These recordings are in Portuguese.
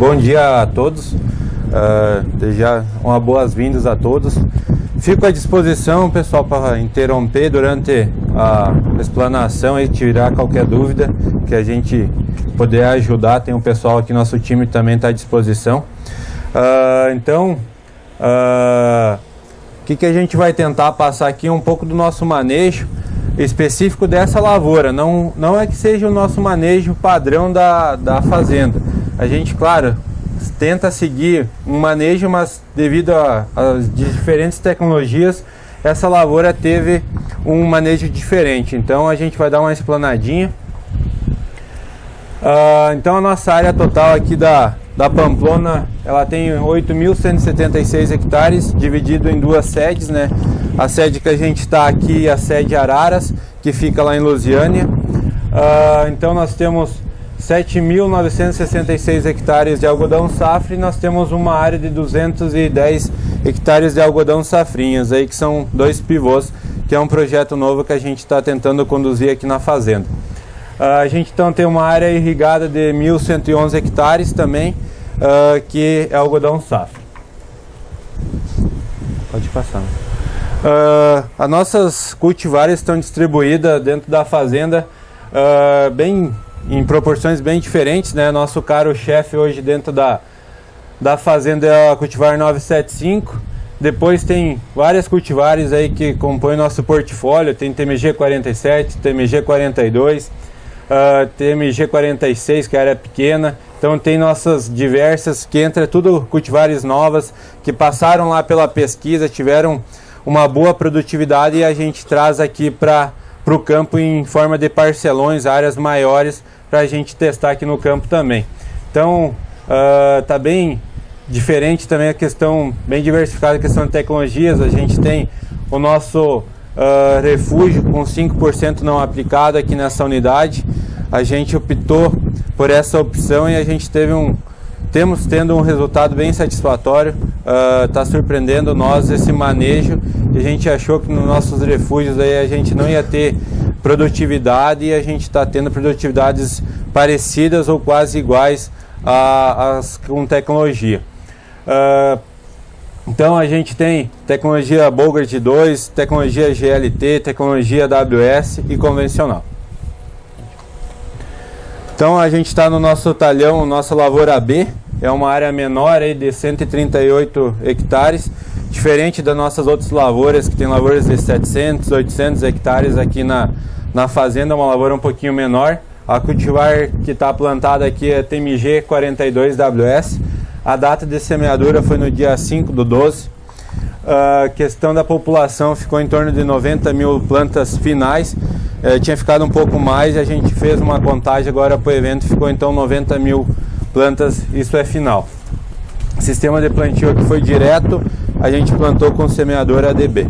Bom dia a todos, desejar uma boas-vindas a todos. Fico à disposição, pessoal, para interromper durante a explanação e tirar qualquer dúvida que a gente puder ajudar. Tem um pessoal aqui, nosso time também está à disposição. O que a gente vai tentar passar aqui um pouco do nosso manejo específico dessa lavoura. Não é que seja o nosso manejo padrão da fazenda. A gente, claro, tenta seguir um manejo, mas devido às diferentes tecnologias, essa lavoura teve um manejo diferente. Então a gente vai dar uma explanadinha. Então a nossa área total aqui da Pamplona, ela tem 8.176 hectares, dividido em duas sedes, né? A sede que a gente está aqui é a sede Araras, que fica lá em Lusiânia. Então nós temos 7.966 hectares de algodão safra e nós temos uma área de 210 hectares de algodão safrinhas, aí que são dois pivôs, que é um projeto novo que a gente está tentando conduzir aqui na fazenda. A gente então tem uma área irrigada de 1.111 hectares também, que é algodão safra. Pode passar. As nossas cultivares estão distribuídas dentro da fazenda em proporções bem diferentes, né? Nosso caro-chefe hoje dentro da fazenda é a cultivar 975. Depois tem várias cultivares aí que compõem nosso portfólio. Tem TMG 47, TMG 42, TMG 46, que é a área pequena. Então tem nossas diversas, que entra tudo cultivares novas, que passaram lá pela pesquisa, tiveram uma boa produtividade e a gente traz aqui para o campo em forma de parcelões, áreas maiores, para a gente testar aqui no campo também. Então tá bem diferente também a questão, bem diversificada a questão de tecnologias. A gente tem o nosso refúgio com 5% não aplicado aqui nessa unidade. A gente optou por essa opção e a gente temos tendo um resultado bem satisfatório. Está surpreendendo nós esse manejo. A gente achou que nos nossos refúgios aí a gente não ia ter produtividade e a gente está tendo produtividades parecidas ou quase iguais com tecnologia. Então a gente tem tecnologia Bogart 2, tecnologia GLT, tecnologia AWS e convencional. Então a gente está no nosso talhão, nossa lavoura B, é uma área menor aí de 138 hectares, diferente das nossas outras lavouras, que tem lavouras de 700, 800 hectares aqui na fazenda, uma lavoura um pouquinho menor. A cultivar que está plantada aqui é TMG 42WS. A data de semeadura foi no dia 5/12. A questão da população ficou em torno de 90 mil plantas finais. Tinha ficado um pouco mais, a gente fez uma contagem agora para o evento, ficou então 90 mil plantas, isso é final. O sistema de plantio aqui foi direto, a gente plantou com semeador ADB.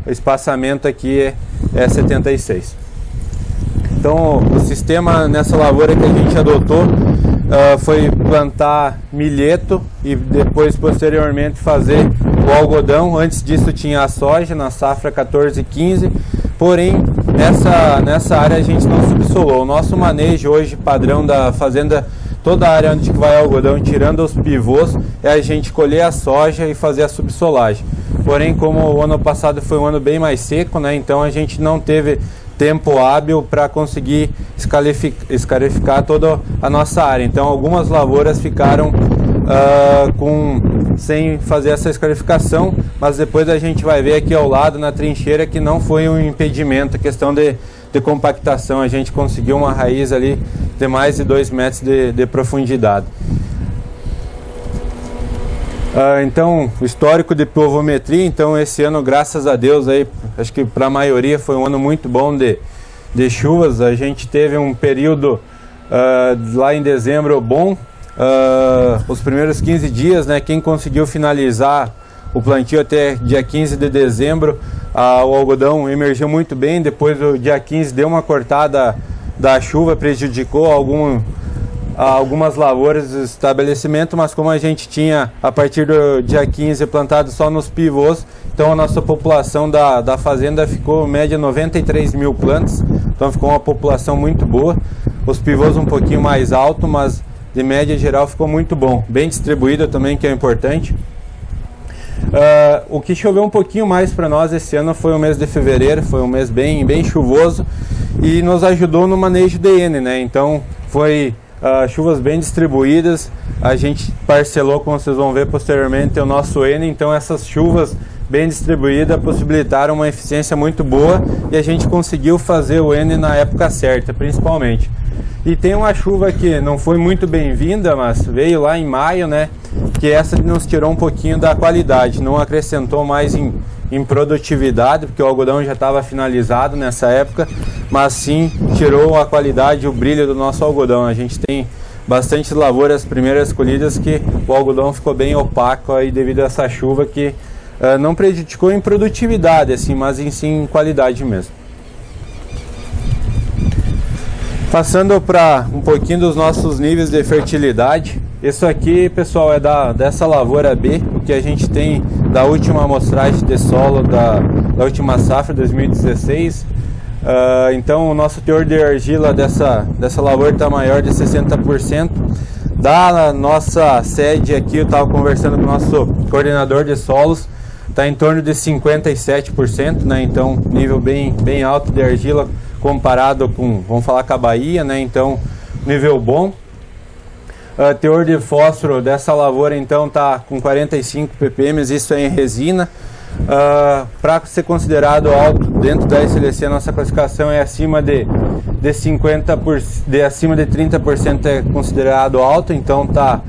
O espaçamento aqui é 76. Então o sistema nessa lavoura que a gente adotou foi plantar milheto e depois posteriormente fazer o algodão. Antes disso tinha a soja na safra 14 e 15, porém nessa área a gente não subsolou. O nosso manejo hoje padrão da fazenda, toda a área onde vai algodão, tirando os pivôs, é a gente colher a soja e fazer a subsolagem. Porém, como o ano passado foi um ano bem mais seco, né, então a gente não teve tempo hábil para conseguir escarificar toda a nossa área. Então algumas lavouras ficaram sem fazer essa escarificação, mas depois a gente vai ver aqui ao lado na trincheira que não foi um impedimento, a questão de compactação. A gente conseguiu uma raiz ali de mais de 2 metros de profundidade. Então, o histórico de pluviometria, então esse ano, graças a Deus, aí, acho que para a maioria foi um ano muito bom de chuvas. A gente teve um período lá em dezembro bom, os primeiros 15 dias, né, quem conseguiu finalizar o plantio até dia 15 de dezembro, o algodão emergiu muito bem. Depois do dia 15 deu uma cortada da chuva, prejudicou algumas lavouras do estabelecimento, mas como a gente tinha a partir do dia 15 plantado só nos pivôs, então a nossa população da fazenda ficou média 93 mil plantas, então ficou uma população muito boa. Os pivôs um pouquinho mais alto, mas de média geral ficou muito bom, bem distribuída também, que é importante. O que choveu um pouquinho mais para nós esse ano foi o mês de fevereiro, foi um mês bem chuvoso e nos ajudou no manejo de N, né? Então foi chuvas bem distribuídas, a gente parcelou, como vocês vão ver posteriormente, o nosso N, então essas chuvas bem distribuídas possibilitaram uma eficiência muito boa e a gente conseguiu fazer o N na época certa, principalmente. E tem uma chuva que não foi muito bem-vinda, mas veio lá em maio, né? Que essa nos tirou um pouquinho da qualidade, não acrescentou mais em produtividade, porque o algodão já estava finalizado nessa época, mas sim tirou a qualidade, o brilho do nosso algodão. A gente tem bastante lavouras primeiras colhidas que o algodão ficou bem opaco aí devido a essa chuva que não prejudicou em produtividade, assim, mas sim em qualidade mesmo. Passando para um pouquinho dos nossos níveis de fertilidade, isso aqui, pessoal, é dessa lavoura B, o que a gente tem da última amostragem de solo da última safra 2016. Então o nosso teor de argila dessa lavoura está maior de 60%. Da nossa sede aqui, eu estava conversando com o nosso coordenador de solos, está em torno de 57%, né? Então nível bem alto de argila comparado com, vamos falar, com a Bahia, né? Então nível bom. Teor de fósforo dessa lavoura então está com 45 ppm, isso é em resina. Para ser considerado alto dentro da SLC, a nossa classificação é acima de 50%, acima de 30% é considerado alto, então tá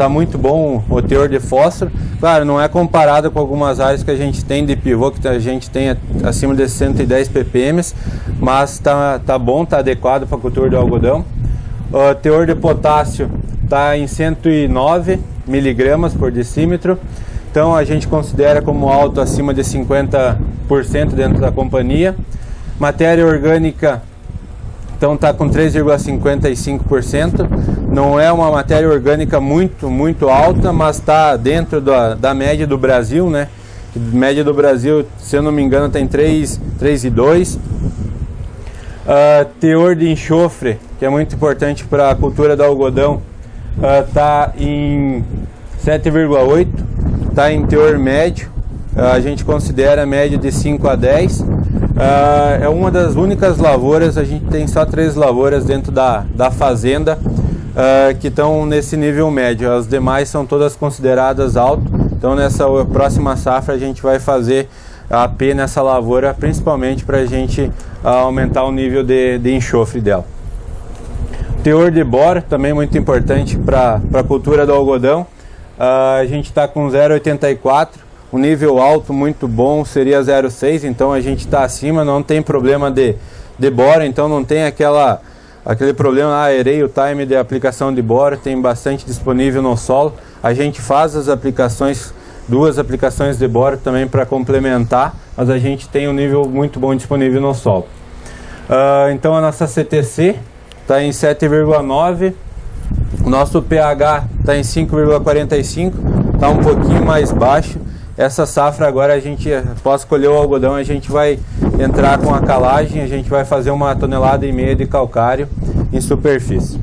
muito bom o teor de fósforo. Claro, não é comparado com algumas áreas que a gente tem de pivô, que a gente tem acima de 110 ppm, mas tá bom, tá adequado para a cultura do algodão. O teor de potássio está em 109 miligramas por decímetro, então a gente considera como alto acima de 50% dentro da companhia. Matéria orgânica então está com 3,55%, não é uma matéria orgânica muito alta, mas está dentro da média do Brasil, né? A média do Brasil, se eu não me engano, tem 3,2%. Teor de enxofre, que é muito importante para a cultura do algodão, está em 7,8%, está em teor médio, a gente considera a média de 5 a 10. É uma das únicas lavouras, a gente tem só 3 lavouras dentro da fazenda que estão nesse nível médio, as demais são todas consideradas alto. Então nessa próxima safra a gente vai fazer a AP nessa lavoura, principalmente para a gente aumentar o nível de enxofre dela. Teor de boro, também muito importante para a cultura do algodão, a gente está com 0,84, o nível alto muito bom seria 0,6, então a gente está acima, não tem problema de boro, então não tem aquele problema, errei o time de aplicação de boro, tem bastante disponível no solo. A gente faz as aplicações, 2 aplicações de boro também para complementar, mas a gente tem um nível muito bom disponível no solo. Então a nossa CTC está em 7,9, o nosso pH está em 5,45, está um pouquinho mais baixo. Essa safra agora a gente, após colher o algodão, a gente vai entrar com a calagem, a gente vai fazer 1,5 toneladas de calcário em superfície.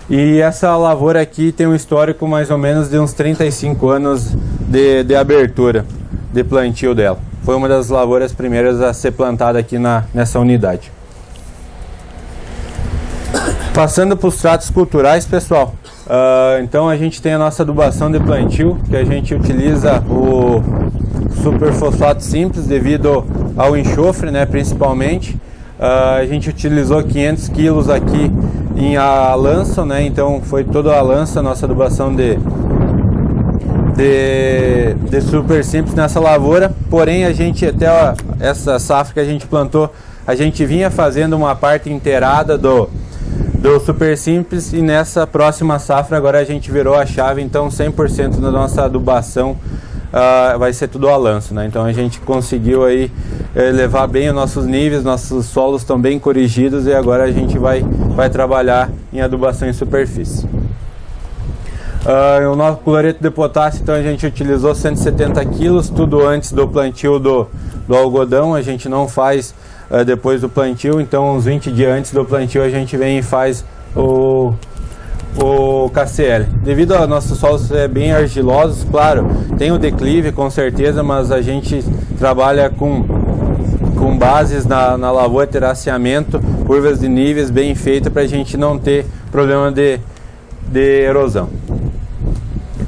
E essa lavoura aqui tem um histórico mais ou menos de uns 35 anos de abertura de plantio dela. Foi uma das lavouras primeiras a ser plantada aqui nessa unidade. Passando para os tratos culturais, pessoal, então a gente tem a nossa adubação de plantio, que a gente utiliza o superfosfato simples devido ao enxofre, né, principalmente. A gente utilizou 500 quilos aqui em alanço, né, então foi toda a lança, nossa adubação de super simples nessa lavoura. Porém a gente, até essa safra que a gente plantou, a gente vinha fazendo uma parte inteirada do super simples, e nessa próxima safra agora a gente virou a chave, então 100% da nossa adubação vai ser tudo a lanço, né? Então a gente conseguiu aí elevar bem os nossos níveis, nossos solos estão bem corrigidos, e agora a gente vai trabalhar em adubação em superfície. O nosso cloreto de potássio, então a gente utilizou 170 quilos, tudo antes do plantio do algodão, a gente não faz depois do plantio, então uns 20 dias antes do plantio a gente vem e faz o o KCL. Devido aos nossos solos ser bem argilosos, claro, tem o declive com certeza, mas a gente trabalha com bases na lavoura, terraceamento, curvas de níveis bem feitas para a gente não ter problema de erosão.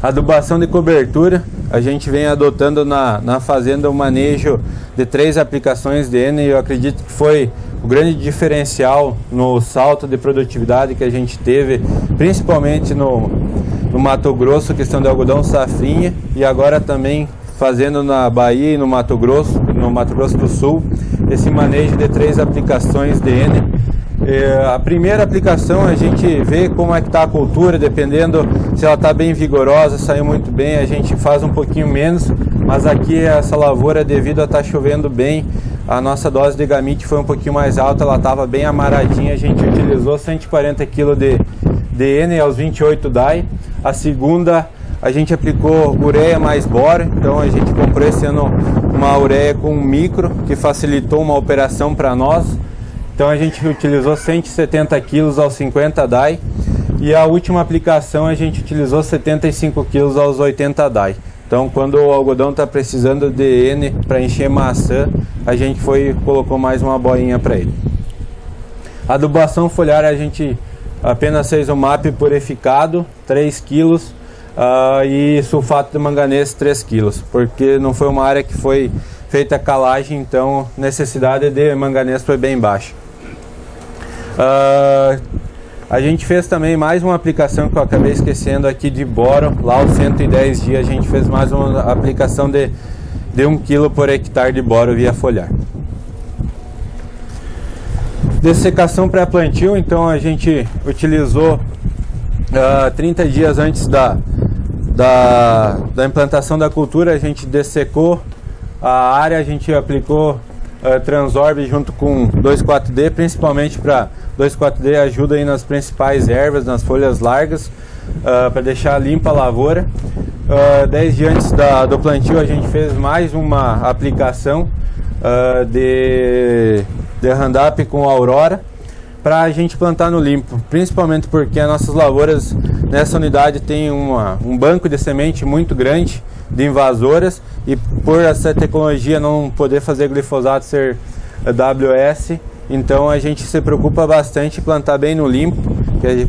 Adubação de cobertura, a gente vem adotando na fazenda o manejo de 3 aplicações de N, e eu acredito que foi o grande diferencial no salto de produtividade que a gente teve, principalmente no Mato Grosso, questão de algodão safrinha, e agora também fazendo na Bahia e no Mato Grosso do Sul, esse manejo de 3 aplicações de N. A primeira aplicação a gente vê como é que está a cultura, dependendo se ela está bem vigorosa, saiu muito bem, a gente faz um pouquinho menos, mas aqui essa lavoura, devido a estar chovendo bem, a nossa dose de gamite foi um pouquinho mais alta, ela estava bem amaradinha, a gente utilizou 140 kg de N aos 28 DAI. A segunda, a gente aplicou ureia mais bora, então a gente comprou esse ano uma ureia com micro, que facilitou uma operação para nós. Então a gente utilizou 170 kg aos 50 DAI, e a última aplicação a gente utilizou 75 kg aos 80 DAI. Então quando o algodão está precisando de N para encher maçã, a gente colocou mais uma boinha para ele. Adubação foliar, a gente apenas fez o MAP purificado, 3 kg, e sulfato de manganês 3 kg, porque não foi uma área que foi feita calagem, então a necessidade de manganês foi bem baixa. A gente fez também mais uma aplicação que eu acabei esquecendo aqui de boro, lá aos 110 dias a gente fez mais uma aplicação de 1 kg por hectare de boro via foliar. Dessecação pré-plantio, então a gente utilizou 30 dias antes da implantação da cultura, a gente dessecou a área, a gente aplicou Transorb junto com 2,4-D, principalmente para 2,4-D ajuda aí nas principais ervas, nas folhas largas, para deixar limpa a lavoura. 10 dias antes do plantio a gente fez mais uma aplicação de Roundup com Aurora, para a gente plantar no limpo, principalmente porque as nossas lavouras nessa unidade tem um banco de semente muito grande de invasoras, e por essa tecnologia não poder fazer glifosato ser WS, então a gente se preocupa bastante em plantar bem no limpo,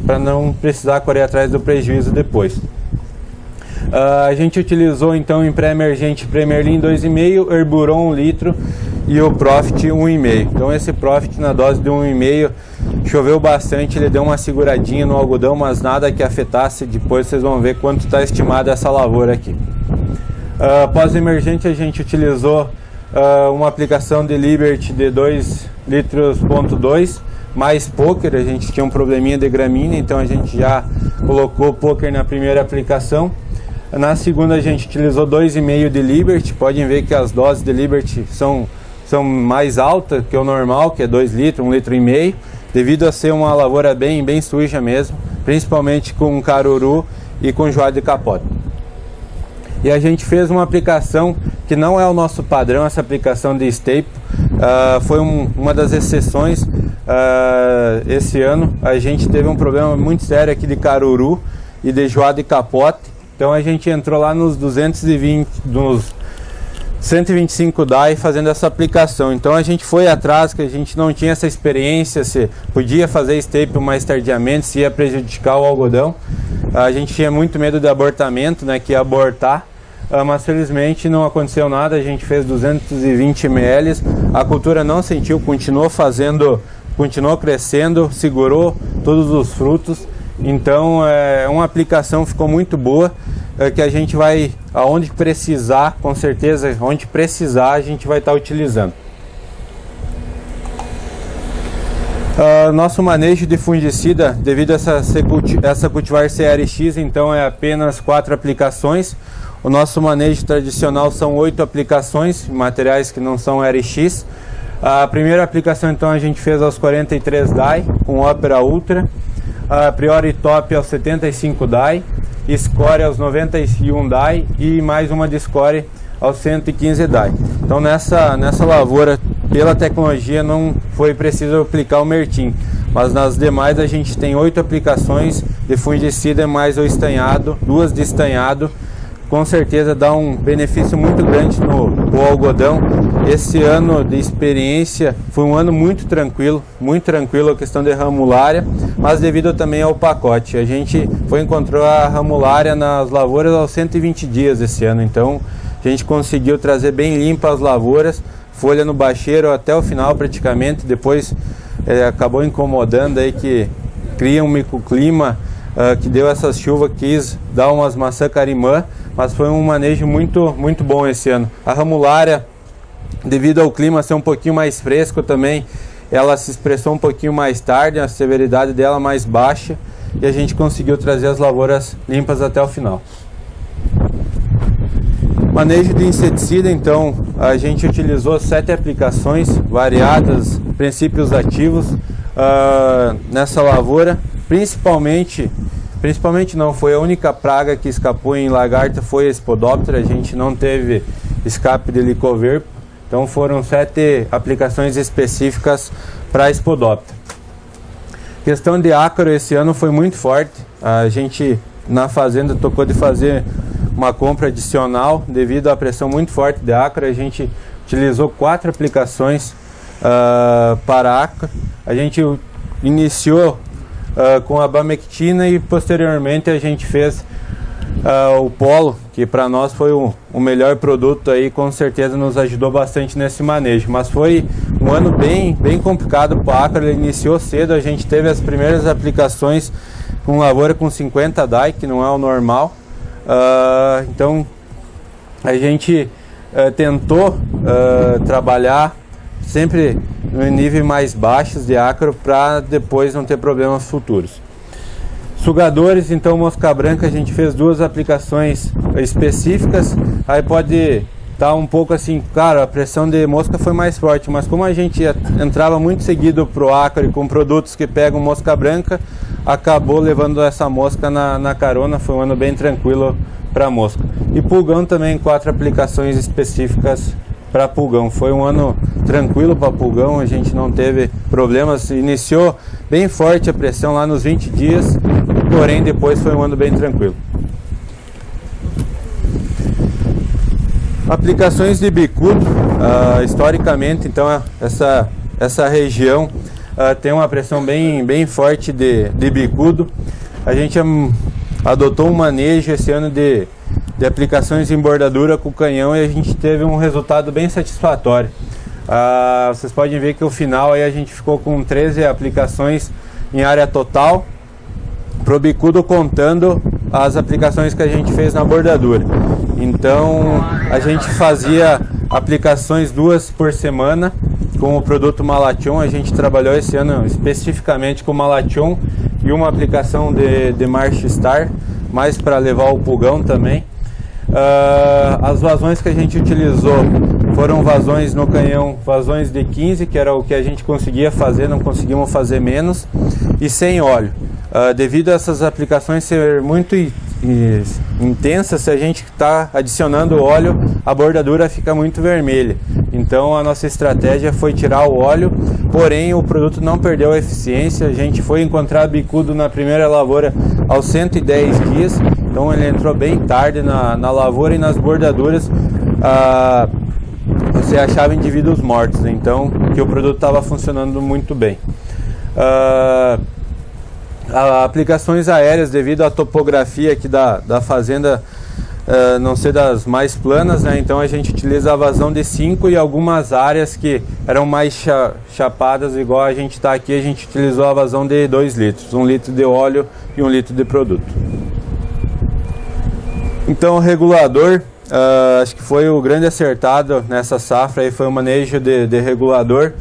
para não precisar correr atrás do prejuízo depois. A gente utilizou então em pré-emergente Premerlin 2,5, Herburon 1 litro e o Profit 1,5. Então esse Profit na dose de 1,5 choveu bastante, ele deu uma seguradinha no algodão, mas nada que afetasse. Depois vocês vão ver quanto está estimada essa lavoura aqui. Pós-emergente a gente utilizou uma aplicação de Liberty de 2,2 litros mais Poker. A gente tinha um probleminha de gramínea, então a gente já colocou Poker na primeira aplicação. Na segunda a gente utilizou 2,5 de Liberty. Podem ver que as doses de Liberty são mais altas que o normal, que é 2 litros, 1,5 litro, devido a ser uma lavoura bem suja mesmo, principalmente com caruru e com joado de capote. E a gente fez uma aplicação que não é o nosso padrão, essa aplicação de staple, foi uma das exceções. Esse ano a gente teve um problema muito sério aqui de caruru e de joado de capote, então a gente entrou lá nos 125 DAI fazendo essa aplicação. Então a gente foi atrás, que a gente não tinha essa experiência, se podia fazer staple mais tardiamente, se ia prejudicar o algodão. A gente tinha muito medo de abortamento, né, que ia abortar, mas felizmente não aconteceu nada. A gente fez 220 ml, a cultura não sentiu, continuou crescendo, segurou todos os frutos. Então uma aplicação ficou muito boa, que a gente vai, aonde precisar, com certeza, onde precisar a gente vai estar utilizando. Nosso manejo de fungicida, devido a essa cultivar CRX, então é apenas 4 aplicações. O nosso manejo tradicional são 8 aplicações, materiais que não são RX. A primeira aplicação então a gente fez aos 43 DAI, com Opera Ultra. A Priori Top aos 75 DAI, Score aos 91 DAI e mais uma de Score aos 115 DAI. Então nessa lavoura, pela tecnologia, não foi preciso aplicar o Mertim. mas nas demais a gente tem 8 aplicações de fungicida mais o estanhado, 2 de estanhado. Com certeza dá um benefício muito grande no algodão. Esse ano de experiência foi um ano muito tranquilo a questão de ramulária, mas devido também ao pacote. A gente encontrou a ramulária nas lavouras aos 120 dias esse ano, então a gente conseguiu trazer bem limpa as lavouras, folha no bacheiro até o final praticamente. Depois acabou incomodando aí que cria um microclima que deu essas chuvas, quis dar umas maçã carimã, mas foi um manejo muito bom esse ano. A ramulária, devido ao clima ser um pouquinho mais fresco também, ela se expressou um pouquinho mais tarde, a severidade dela mais baixa, e a gente conseguiu trazer as lavouras limpas até o final. Manejo de inseticida, então, a gente utilizou 7 aplicações variadas, princípios ativos nessa lavoura. Principalmente não, foi a única praga que escapou em lagarta, foi a Spodoptera. A gente não teve escape de Licoverpo, então foram 7 aplicações específicas para a Spodoptera. Questão de ácaro esse ano foi muito forte. A gente na fazenda tocou de fazer uma compra adicional devido à pressão muito forte de ácaro. A gente utilizou 4 aplicações para ácaro. A gente iniciou com a bamectina e posteriormente a gente fez o polo, que para nós foi o melhor produto aí, com certeza nos ajudou bastante nesse manejo. Mas foi um ano bem complicado para o ácaro. Ele iniciou cedo, a gente teve as primeiras aplicações com lavoura com 50 DAI, que não é o normal. Então a gente tentou trabalhar sempre em níveis mais baixos de ácaro para depois não ter problemas futuros. Sugadores, então mosca branca a gente fez 2 aplicações específicas. Aí pode estar um pouco assim, claro, a pressão de mosca foi mais forte, mas como a gente entrava muito seguido pro ácaro com produtos que pegam mosca branca, acabou levando essa mosca na carona. Foi um ano bem tranquilo para mosca. E pulgão também, 4 aplicações específicas para pulgão. Foi um ano tranquilo para pulgão, a gente não teve problemas. Iniciou bem forte a pressão lá nos 20 dias, porém depois foi um ano bem tranquilo. Aplicações de bicudo, historicamente, então essa região tem uma pressão bem forte de bicudo. A gente adotou um manejo esse ano de aplicações em bordadura com canhão e a gente teve um resultado bem satisfatório. Vocês podem ver que o final aí a gente ficou com 13 aplicações em área total pro bicudo, contando as aplicações que a gente fez na bordadura. Então a gente fazia aplicações 2 por semana com o produto Malathion. A gente trabalhou esse ano especificamente com Malathion e uma aplicação de March Star, mais para levar o pulgão também. As vazões que a gente utilizou foram vazões no canhão, vazões de 15, que era o que a gente conseguia fazer, não conseguimos fazer menos, e sem óleo. Devido a essas aplicações ser muito intensas, se a gente está adicionando óleo, a bordadura fica muito vermelha. Então a nossa estratégia foi tirar o óleo, porém o produto não perdeu a eficiência. A gente foi encontrar bicudo na primeira lavoura aos 110 dias, então ele entrou bem tarde na lavoura, e nas bordaduras você achava indivíduos mortos, então que o produto estava funcionando muito bem. Aplicações aéreas, devido à topografia aqui da fazenda não ser das mais planas, né? Então a gente utiliza a vazão de 5, e algumas áreas que eram mais chapadas, igual a gente está aqui, a gente utilizou a vazão de 2 litros, 1 litro de óleo e 1 litro de produto. Então o regulador, acho que foi o grande acertado nessa safra, aí foi o manejo de regulador.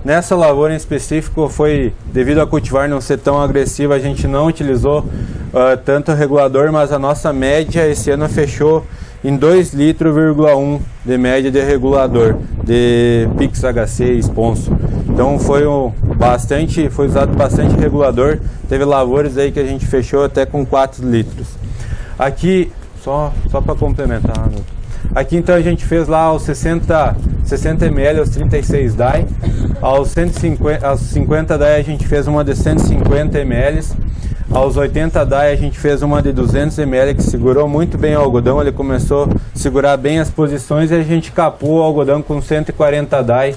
Nessa lavoura em específico, foi devido a cultivar não ser tão agressiva, a gente não utilizou tanto regulador, mas a nossa média esse ano fechou em 2,1 litros de média de regulador de Pix HC e Sponso. Então foi usado bastante regulador. Teve lavouras aí que a gente fechou até com 4 litros. Aqui, só para complementar, Aqui então a gente fez lá aos 60 ml, aos 36 DAI. Aos 50 DAI a gente fez uma de 150 ml. Aos 80 DAI a gente fez uma de 200 ml que segurou muito bem o algodão. Ele começou a segurar bem as posições e a gente capou o algodão com 140 DAI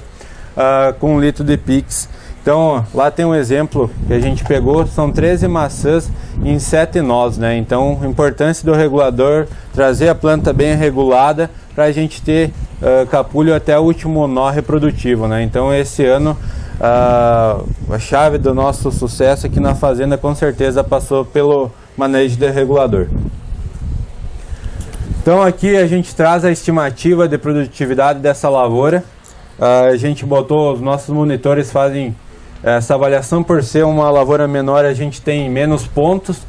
com 1 litro de Pix. Então lá tem um exemplo que a gente pegou, são 13 maçãs em 7 nós, né? Então a importância do regulador, trazer a planta bem regulada para a gente ter capulho até o último nó reprodutivo, né? Então esse ano a chave do nosso sucesso aqui na fazenda com certeza passou pelo manejo de regulador. Então aqui a gente traz a estimativa de produtividade dessa lavoura. A gente botou, os nossos monitores fazem essa avaliação. Por ser uma lavoura menor, a gente tem menos pontos.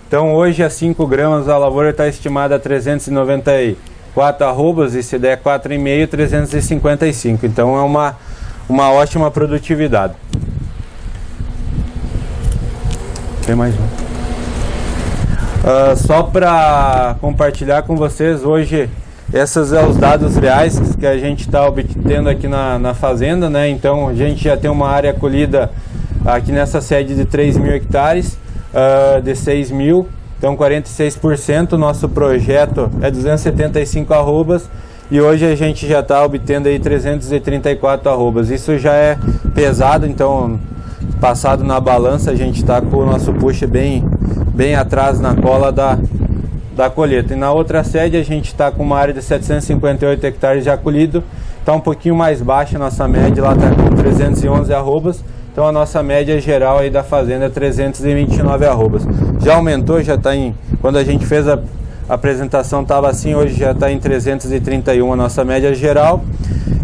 Então hoje a 5 gramas a lavoura está estimada a 394 arrobas, e se der 4,5, 355. Então é uma ótima produtividade. Tem mais um. Só para compartilhar com vocês, hoje esses são os dados reais que a gente está obtendo aqui na fazenda, né? Então a gente já tem uma área colhida aqui nessa sede de 3.000 hectares, de 6.000, então 46%. Nosso projeto é 275 arrobas e hoje a gente já está obtendo aí 334 arrobas. Isso já é pesado, então passado na balança a gente está com o nosso push bem atrás na cola da colheita. E na outra sede a gente está com uma área de 758 hectares já colhido, está um pouquinho mais baixa a nossa média, lá está com 311 arrobas, então a nossa média geral aí da fazenda é 329 arrobas. Já aumentou, já está quando a gente fez a apresentação estava assim, hoje já está em 331 a nossa média geral.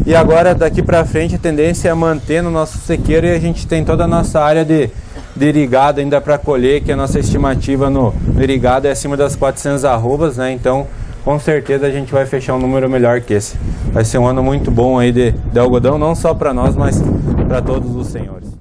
E agora daqui para frente a tendência é manter no nosso sequeiro, e a gente tem toda a nossa área de irrigado ainda para colher, que a nossa estimativa no irrigado é acima das 400 arrobas, né? Então com certeza a gente vai fechar um número melhor que esse. Vai ser um ano muito bom aí de algodão, não só para nós, mas para todos os senhores.